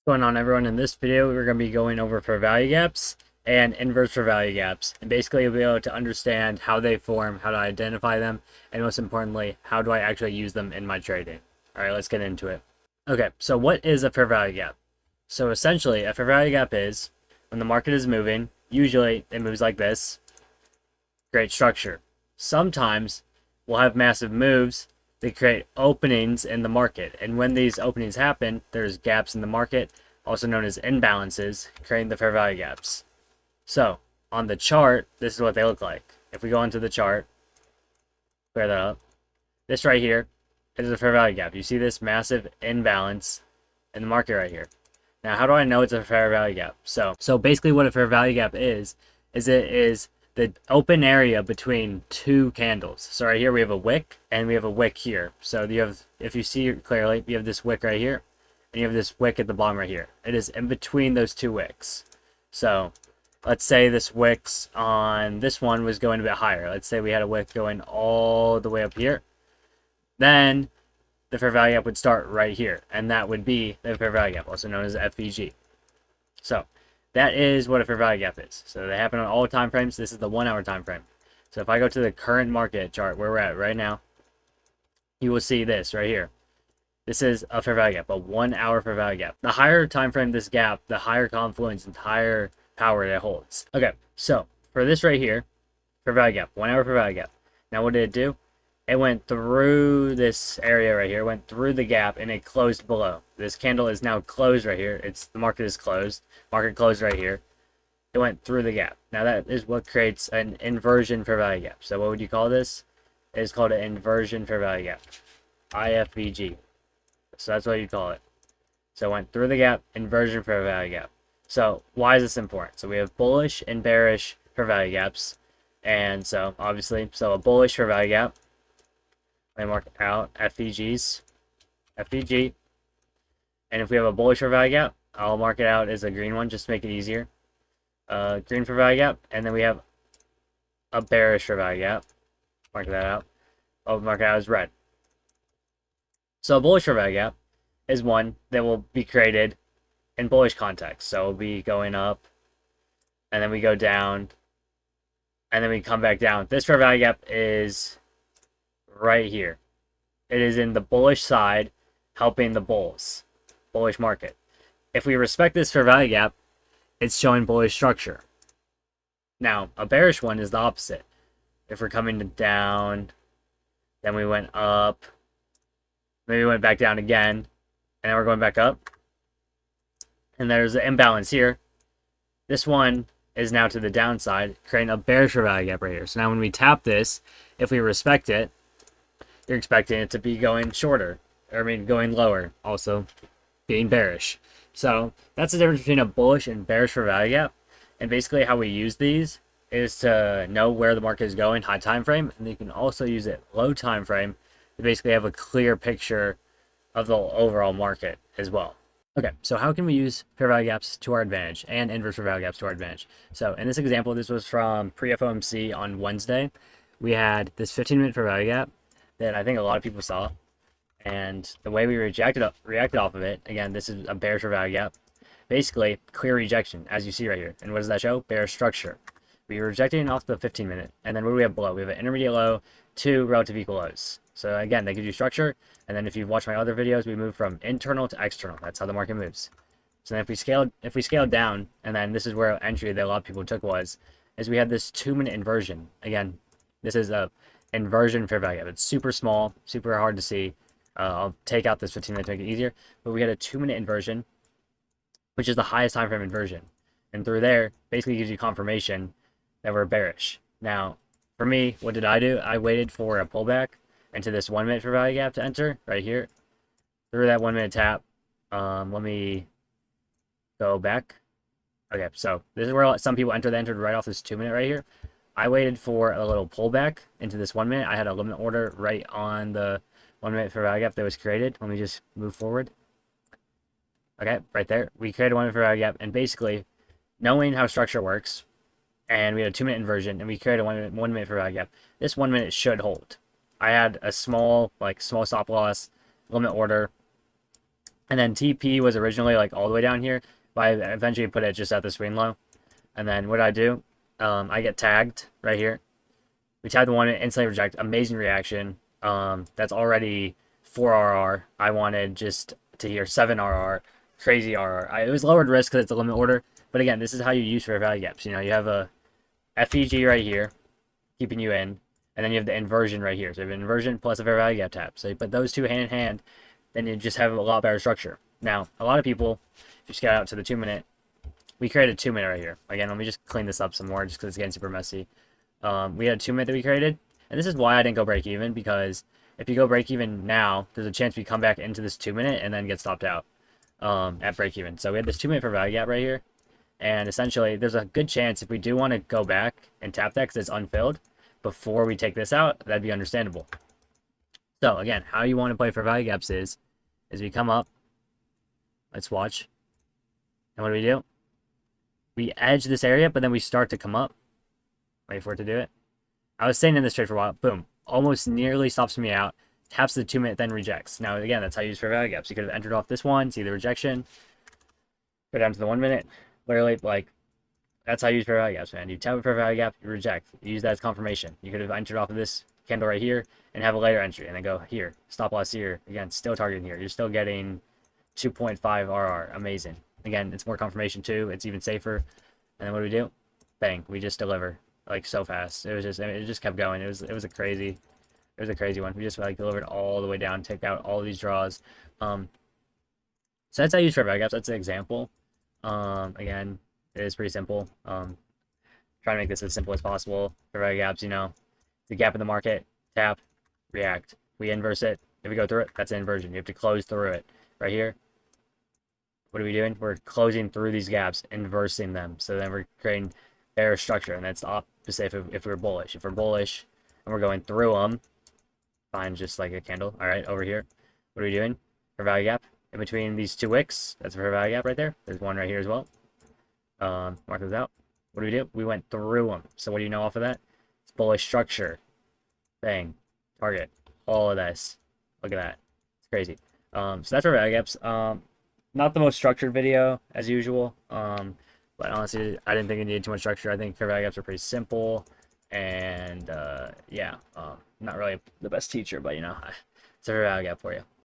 Going on, everyone? In this video we're going to be going over fair value gaps and inverse fair value gaps, and basically you'll be able to understand how they form, how to identify them, and most importantly, how do I actually use them in my trading. All right, let's get into it. Okay, so what is a fair value gap? So essentially a fair value gap is when the market is moving, usually it moves like this. Great structure. Sometimes we'll have massive moves. They create openings in the market, and when these openings happen, there's gaps in the market, also known as imbalances, creating the fair value gaps. So on the chart, this is what they look like. If we go into the chart, clear that up, this right here is a fair value gap. You see this massive imbalance in the market right here. Now, how do I know it's a fair value gap? So basically what a fair value gap is it is the open area between two candles. So right here we have a wick and we have a wick here. So you have, if you see clearly, you have this wick right here and you have this wick at the bottom right here. It is in between those two wicks. So let's say this wicks on this one was going a bit higher. Let's say we had a wick going all the way up here. Then the fair value gap would start right here, and that would be the fair value gap, also known as FVG. So that is what a fair value gap is. So they happen on all time frames. This is the 1 hour time frame. So if I go to the current market chart where we're at right now, you will see this right here. This is a fair value gap, a 1 hour fair value gap. The higher time frame this gap, the higher confluence and higher power it holds. Okay, so for this right here, fair value gap, 1 hour fair value gap. Now what did it do? It went through this area right here, went through the gap, and it closed below. This candle is now closed right here. The market is closed. Market closed right here. It went through the gap. Now that is what creates an inversion fair value gap. So what would you call this? It is called an inversion fair value gap, IFVG. So that's what you call it. So it went through the gap, inversion fair value gap. So why is this important? So we have bullish and bearish fair value gaps, and so obviously, a bullish fair value gap. I mark out FVGs, FVG, and if we have a bullish fair value gap, I'll mark it out as a green one just to make it easier. Green fair value gap, and then we have a bearish fair value gap. Mark that out. I'll mark it out as red. So a bullish fair value gap is one that will be created in bullish context. So it'll be going up, and then we go down, and then we come back down. This fair value gap is right here. It is in the bullish side, helping the bullish market. If we respect this fair value gap, it's showing bullish structure. Now, a bearish one is the opposite. If we're coming down, then we went up, maybe we went back down again, and then we're going back up, and there's an imbalance here. This one is now to the downside, creating a bearish fair value gap right here. So now when we tap this, if we respect it, you're expecting it to be going shorter, going lower, also being bearish. So that's the difference between a bullish and bearish fair value gap. And basically how we use these is to know where the market is going, high time frame, and you can also use it low time frame to basically have a clear picture of the overall market as well. Okay, so how can we use fair value gaps to our advantage and inverse fair value gaps to our advantage? So in this example, this was from pre-FOMC on Wednesday. We had this 15-minute fair value gap that I think a lot of people saw, and the way we reacted off of it, again, this is a bearish fair value gap, basically clear rejection, as you see right here. And what does that show? Bearish structure. We were rejecting off the 15-minute, and then what do we have below? We have an intermediate low, two relative equal lows. So again, they give you structure, and then if you've watched my other videos, we move from internal to external. That's how the market moves. So then if we scaled down, and then this is where entry that a lot of people took is we had this 2-minute inversion. Again, this is a inversion fair value gap. It's super small, super hard to see. I'll take out this 15 minutes to make it easier, but we had a 2-minute inversion, which is the highest time frame inversion, and through there basically gives you confirmation that we're bearish. Now for me, what did I do? I waited for a pullback into this 1 minute fair value gap to enter right here. Through that 1 minute tap, let me go back. Okay, so this is where some people entered right off this 2 minute right here. I waited for a little pullback into this 1 minute. I had a limit order right on the 1 minute fair value gap that was created. Let me just move forward. Okay, right there. We created a 1 minute fair value gap, and basically knowing how structure works, and we had a 2-minute inversion, and we created a 1 minute fair value gap. This 1 minute should hold. I had a small stop loss, limit order, And then TP was originally like all the way down here, but I eventually put it just at the screen low. And then what I do, I get tagged right here. We tagged the one and instantly reject. Amazing reaction. That's already 4 RR. I wanted just to hear 7 RR. Crazy RR. It was lowered risk because it's a limit order. But again, this is how you use fair value gaps. You know, you have a FVG right here, keeping you in. And then you have the inversion right here. So you have an inversion plus a fair value gap tap. So you put those two hand in hand, then you just have a lot better structure. Now, a lot of people, if you just get out to the 2-minute, we created 2-minute right here. Again, let me just clean this up some more just because it's getting super messy. We had a 2-minute that we created, and this is why I didn't go break even, because if you go break even now, there's a chance we come back into this 2-minute and then get stopped out at break even. So we had this 2-minute for value gap right here, and essentially there's a good chance if we do want to go back and tap that because it's unfilled before we take this out, that'd be understandable. So again, how you want to play for value gaps is we come up, let's watch, and what do? We edge this area, but then we start to come up. Wait for it to do it. I was staying in this trade for a while. Boom. Almost nearly stops me out. Taps the 2-minute, then rejects. Now, again, that's how you use fair value gaps. You could have entered off this one, see the rejection, go down to the 1-minute. Literally, like, that's how you use fair value gaps, man. You tap a fair value gap, you reject. You use that as confirmation. You could have entered off of this candle right here and have a later entry, and then go here. Stop loss here. Again, still targeting here. You're still getting 2.5 RR. Amazing. Again, it's more confirmation too. It's even safer. And then what do? Bang. We just deliver like so fast. It just kept going. It was a crazy one. We just like delivered all the way down, take out all of these draws. So that's how you use fair value gaps. That's an example. Again, it is pretty simple. Trying to make this as simple as possible. Fair value gaps, you know, the gap in the market, tap, react. We inverse it. If we go through it, that's an inversion. You have to close through it. Right here, what are we doing? We're closing through these gaps, inversing them. So then we're creating bearish structure, and that's the opposite if we're bullish. If we're bullish and we're going through them, fine, just like a candle. All right, over here, what are we doing? Fair value gap in between these two wicks. That's a fair value gap right there. There's one right here as well. Mark those out. What do? We went through them. So what do you know off of that? It's bullish structure. Bang. Target. All of this. Look at that. It's crazy. So that's our value gaps. Not the most structured video as usual. But honestly, I didn't think it needed too much structure. I think fair value gaps are pretty simple, and yeah, not really the best teacher, but you know, it's a fair value gap for you.